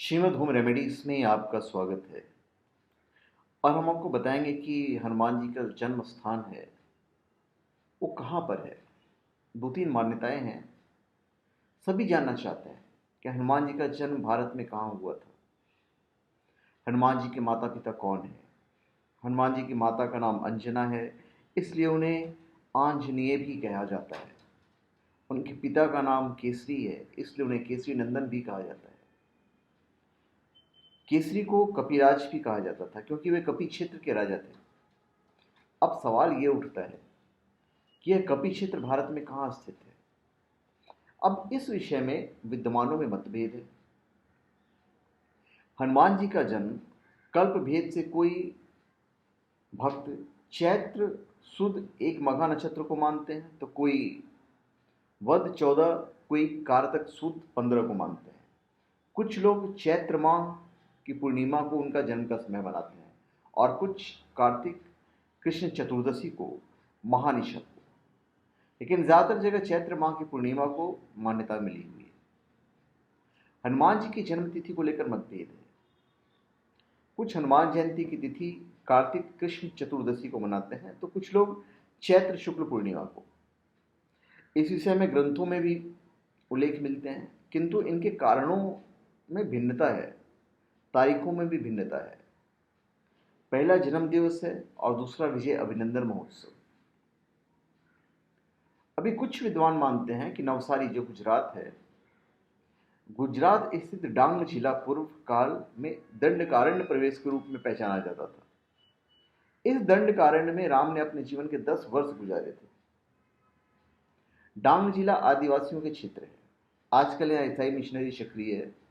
Shrimad home remedies में आपका स्वागत है। और हम आपको बताएंगे कि हनुमान जी का जन्म स्थान है वो कहाँ पर है। दो तीन मान्यताएं हैं। सभी जानना चाहते हैं कि हनुमान जी का जन्म भारत में कहाँ हुआ था। हनुमान जी के माता पिता कौन है। हनुमान जी की माता का नाम अंजना है, इसलिए उन्हें आंजनेय भी कहा जाता है। उनके पिता का नाम केसरी है, इसलिए उन्हें केसरी नंदन भी कहा जाता है। केसरी को कपिराज भी कहा जाता था क्योंकि वे कपि क्षेत्र के राजा थे। अब सवाल ये उठता है कि यह कपि क्षेत्र भारत में कहाँ स्थित है। अब इस विषय में विद्वानों में मतभेद है। हनुमान जी का जन्म कल्प भेद से कोई भक्त चैत्र सुद एक मघा नक्षत्र को मानते हैं, तो कोई वद 14, कोई कारतक सुद 15 को मानते हैं। कुछ लोग चैत्र माह की पूर्णिमा को उनका जन्म का समय बनाते हैं और कुछ कार्तिक कृष्ण चतुर्दशी को महानिशा को। लेकिन ज्यादातर जगह चैत्र माह की पूर्णिमा को मान्यता मिली हुई है। हनुमान जी की जन्म तिथि को लेकर मतभेद है। कुछ हनुमान जयंती की तिथि कार्तिक कृष्ण चतुर्दशी को मनाते हैं, तो कुछ लोग चैत्र शुक्ल पूर्णिमा को। इस विषय में ग्रंथों में भी उल्लेख मिलते हैं, किंतु इनके कारणों में भिन्नता है, तारीखों में भी भिन्नता है। पहला जन्म दिवस है और दूसरा विजय अभिनंदन महोत्सव। अभी कुछ विद्वान मानते हैं कि नवसारी, जो गुजरात है, गुजरात स्थित डांग जिला पूर्व काल में दंडकारण्य प्रवेश के रूप में पहचाना जाता था। इस दंडकारण्य में राम ने अपने जीवन के 10 वर्ष गुजारे थे। डांग जिला आदिवासियों के क्षेत्र है। आजकल यहां ईसाई मिशनरी सक्रिय है।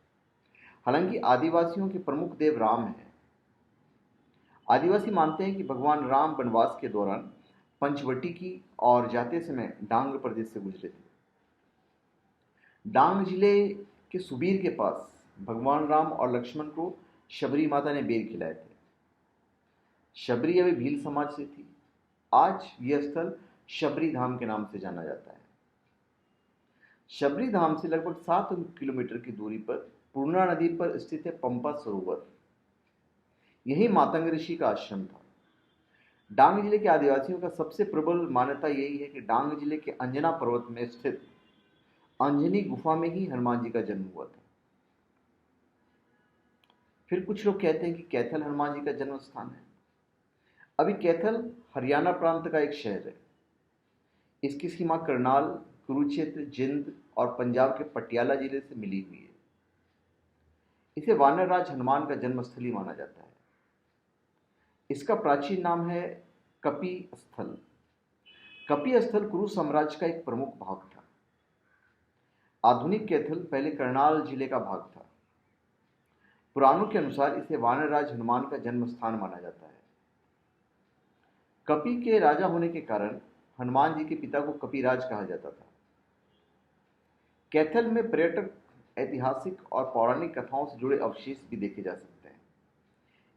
हालांकि आदिवासियों के प्रमुख देव राम हैं। आदिवासी मानते हैं कि भगवान राम वनवास के दौरान पंचवटी की और जाते समय डांग प्रदेश से गुजरे थे। डांग जिले के सुबीर के पास भगवान राम और लक्ष्मण को शबरी माता ने बेर खिलाए थे। शबरी अभी भील समाज से थी। आज यह स्थल शबरी धाम के नाम से जाना जाता है। शबरी धाम से लगभग 7 किलोमीटर की दूरी पर पूर्णा नदी पर स्थित है पंपा सरोवर। यही मातंग ऋषि का आश्रम था। डांग जिले के आदिवासियों का सबसे प्रबल मान्यता यही है कि डांग जिले के अंजना पर्वत में स्थित अंजनी गुफा में ही हनुमान जी का जन्म हुआ था। फिर कुछ लोग कहते हैं कि कैथल हनुमान जी का जन्म स्थान है। अभी कैथल हरियाणा प्रांत का एक शहर है। इसकी सीमा करनाल, कुरुक्षेत्र, जिंद और पंजाब के पटियाला जिले से मिली हुई है। इसे वानर राज हनुमान का जन्मस्थली माना जाता है। इसका प्राचीन नाम है कपि स्थल। कपि स्थल कुरु साम्राज्य का एक प्रमुख भाग था। आधुनिक कैथल पहले करनाल जिले का भाग था। पुराणों के अनुसार इसे वानर राज हनुमान का जन्म स्थान माना जाता है। कपि के राजा होने के कारण हनुमान जी के पिता को कपिराज कहा जाता था। कैथल में पर्यटक, ऐतिहासिक और पौराणिक कथाओं से जुड़े अवशेष भी देखे जा सकते हैं।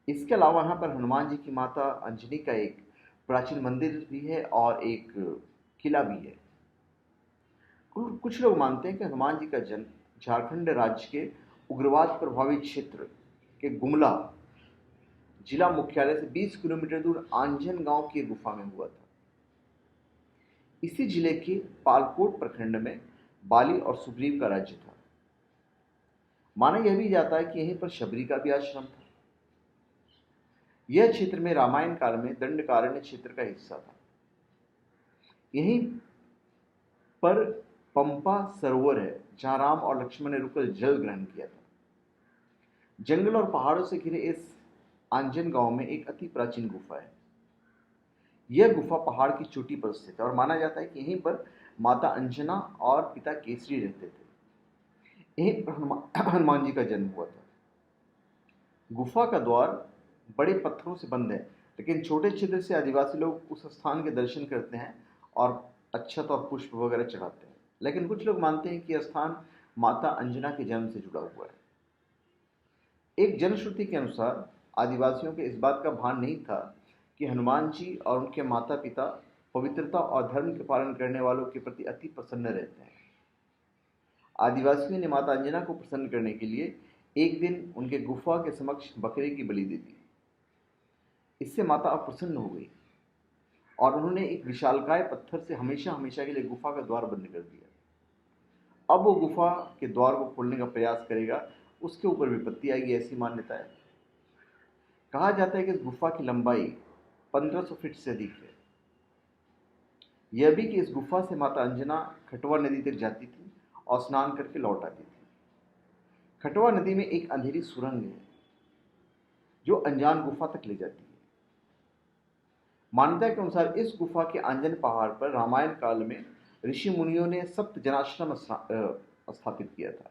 इसके अलावा यहाँ पर हनुमान जी की माता अंजनी का एक प्राचीन मंदिर भी है और एक किला भी है। कुछ लोग मानते हैं कि हनुमान जी का जन्म झारखंड राज्य के उग्रवाद प्रभावित क्षेत्र के गुमला जिला मुख्यालय से 20 किलोमीटर दूर आंजन गांव की गुफा में हुआ था। इसी जिले के पालकोट प्रखंड में बाली और सुग्रीव का राज्य था। माना यह भी जाता है कि यहीं पर शबरी का भी आश्रम था। यह क्षेत्र में रामायण काल में दंडकारण्य क्षेत्र का हिस्सा था। यहीं पर पंपा सरोवर है जहां राम और लक्ष्मण ने रुककर जल ग्रहण किया था। जंगल और पहाड़ों से घिरे इस आंजन गांव में एक अति प्राचीन गुफा है। यह गुफा पहाड़ की चोटी पर स्थित है और माना जाता है कि यहीं पर माता अंजना और पिता केसरी रहते थे। यहीं पर हनुमान जी का जन्म हुआ था। गुफा का द्वार बड़े पत्थरों से बंद है, लेकिन छोटे छिद्र से आदिवासी लोग उस स्थान के दर्शन करते हैं और अक्षत और पुष्प वगैरह चढ़ाते हैं। लेकिन कुछ लोग मानते हैं कि यह स्थान माता अंजना के जन्म से जुड़ा हुआ है। एक जनश्रुति के अनुसार आदिवासियों के इस बात का भान नहीं था कि हनुमान जी और उनके माता पिता पवित्रता और धर्म के पालन करने वालों के प्रति अति प्रसन्न रहते हैं। आदिवासियों ने माता अंजना को प्रसन्न करने के लिए एक दिन उनके गुफा के समक्ष बकरे की बलि दे दी। इससे माता अप्रसन्न हो गई और उन्होंने एक विशालकाय पत्थर से हमेशा हमेशा के लिए गुफा का द्वार बंद कर दिया। अब वो गुफा के द्वार को खोलने का प्रयास करेगा, उसके ऊपर विपत्ति आएगी, ऐसी मान्यता है। कहा जाता है कि इस गुफा की लंबाई 1500 फीट से अधिक है। यह भी कि इस गुफा से माता अंजना खटवा नदी तक जाती थी और स्नान करके लौट आती थी। खटवा नदी में एक अंधेरी सुरंग है जो अनजान गुफा तक ले जाती है। मान्यता के अनुसार इस गुफा के आंजन पहाड़ पर रामायण काल में ऋषि मुनियों ने सप्त जनाश्रम स्थापित किया था।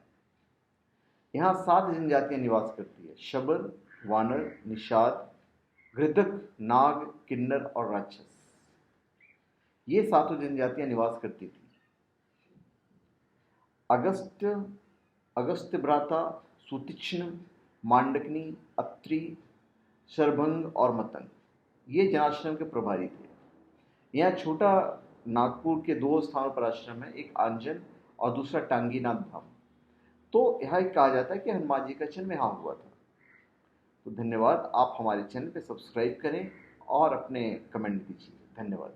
यहाँ 7 जनजातियां निवास करती है: शबर, वानर, निषाद, घृतक, नाग, किन्नर और राक्षस। ये 7 जनजातियां निवास करती थी। अगस्त्यभ्राता, सुतीक्ष्ण, मांडकनी, अत्रि, शरभंग और मतंग ये जनाश्रम के प्रभारी थे। यहाँ छोटा नागपुर के 2 स्थानों पर आश्रम है, एक आंजन और दूसरा टांगीनाथ धाम। तो यह कहा जाता है कि हनुमान जी का जन्म यहाँ हुआ था। तो धन्यवाद। आप हमारे चैनल पे सब्सक्राइब करें और अपने कमेंट दीजिए। धन्यवाद।